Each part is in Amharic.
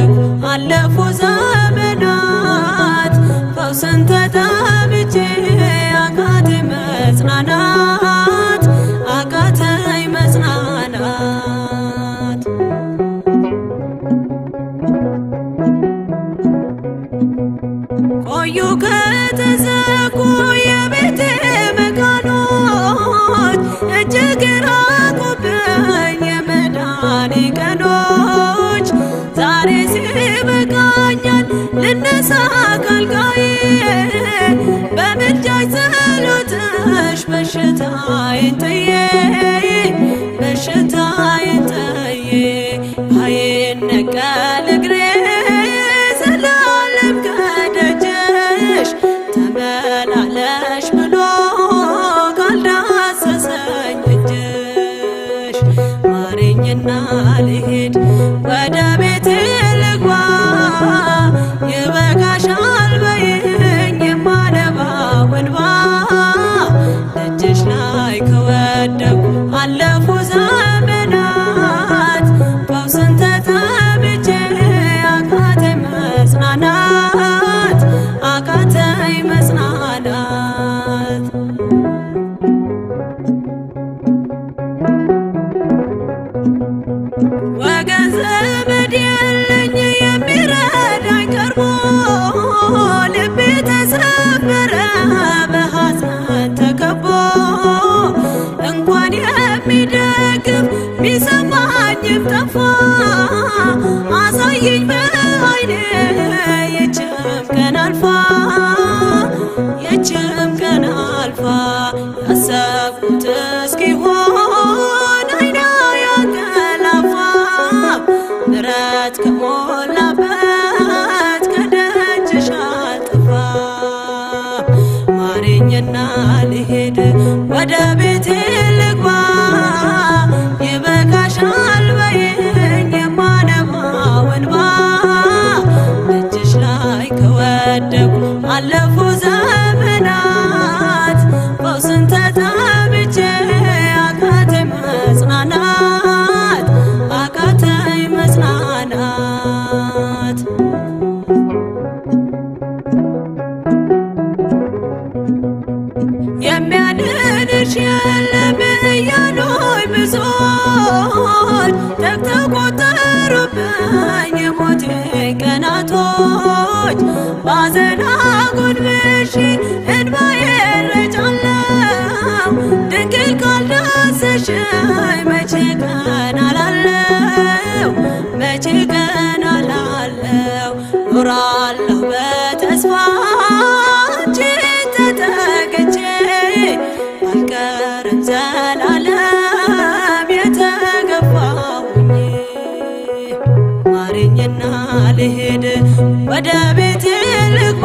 ከወደኩ አለፉ ዘመናት ፈውስን ተጠምቼ አቃተኝ መጽናናት አቃተኝ መጽናናት። ቆዩ ከተዘጉ የቤቴ መቃኖች እጅግ ራቁብኝ የመዳኔ ቀኖች። ዛሬ ሲበቃኛል ልነሳ ካልጋዬ በምልጃሽ ጸሎትሽ በሽታዬን ጥዬ በሽታዬን ጥዬ አይነቀል እግሬ ዘላለም ከደጅሽ ተመላለሽ ብሎ ካልዳሰሰኝ እጅሽ። ማረኝና ልሂድ ወደ ቤቴ ልግባ ይበቃሻል በይኝ የማነባው እንባ። ደጅሽ ላይ ከወደኩ አለፉ ዘመናት ፈውስን ተጠምቼ አቃተኝ መጽናናት አቃተኝ መጽናናት። ወገን ዘመድ የለኝ የሚረዳኝ ቀርቦ ልቤ ተሰበረ በሐዘን ተከቦ። እንኳን የሚደግፍ ሚሰማኝም ጠፋ አሳየኝ በዓይኔ ይህችም ቀን አልፋ ይህችም ቀን አልፋ ያሰብኩት እስኪሆን አይኔ ያንቀላፋ ምሕረት ከሞላበት ከደጅሽ አልጠፋም። ማረኝና ልሂድ ወደ ቤቴ ልግባ ይበቃሻል በይኝ የማነባው እንባ። ደጅሽ ላይ ከወደኩ አለፉ ዘመናት ፈውስን ተጠምቼ አቃተኝ መጽናናት አቃተኝ መጽናናት። የሚያድንሽ የለም እያሉኝ ብዙዎች ተግተው ቆጠሩብኝ የሞቴ ቀናቶች። ባዘን አጎንብሼ እንባዬን ረጫለሁ ድንግል ካልዳሰሽኝ መቼ ቀን አላለው መቼ ቀን አላለው። ኖራለሁ በተስፋ አንቺን ተጠግቼ አልቀርም ዘላለም የተገፋሁኝ። ማረኝና ልሂድ ወደ ቤቴ ልግባ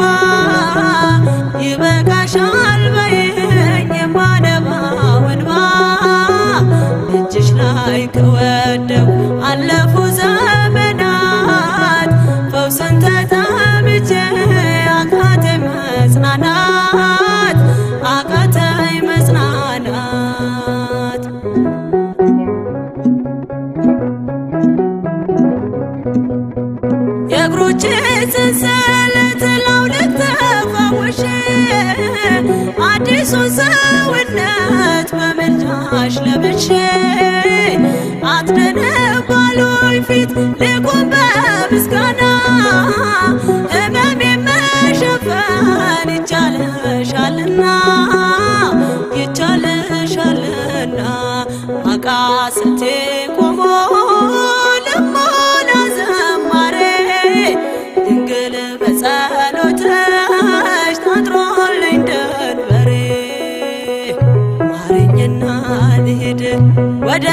ይበቃሻል በይኝ የማነባው እንባ። እጅሽ ላይ ከወደኩ አለፉ ዘመናት ፈውስን ተጠምቼ አቃተኝ መጽናናት አቃተኝ መጽናናት። የእግሮቼ ሰንሰለት ላውልቅ ተፈውሼ አዲሱን ሰውነት በምልጃሽ ለብሼ አትደንቅ ባሉኝ ፊት ልቁም በምስጋና ሕመሜን መሸፈን ይቻልሻልና ይቻልሻልና። አቃስቴ ቆሞ ልሞላ ዘማሬ ድንግል በጸሎትሽ ታጥሮልኝ ደንበሬ። ማረኝና ልሂድ ወደ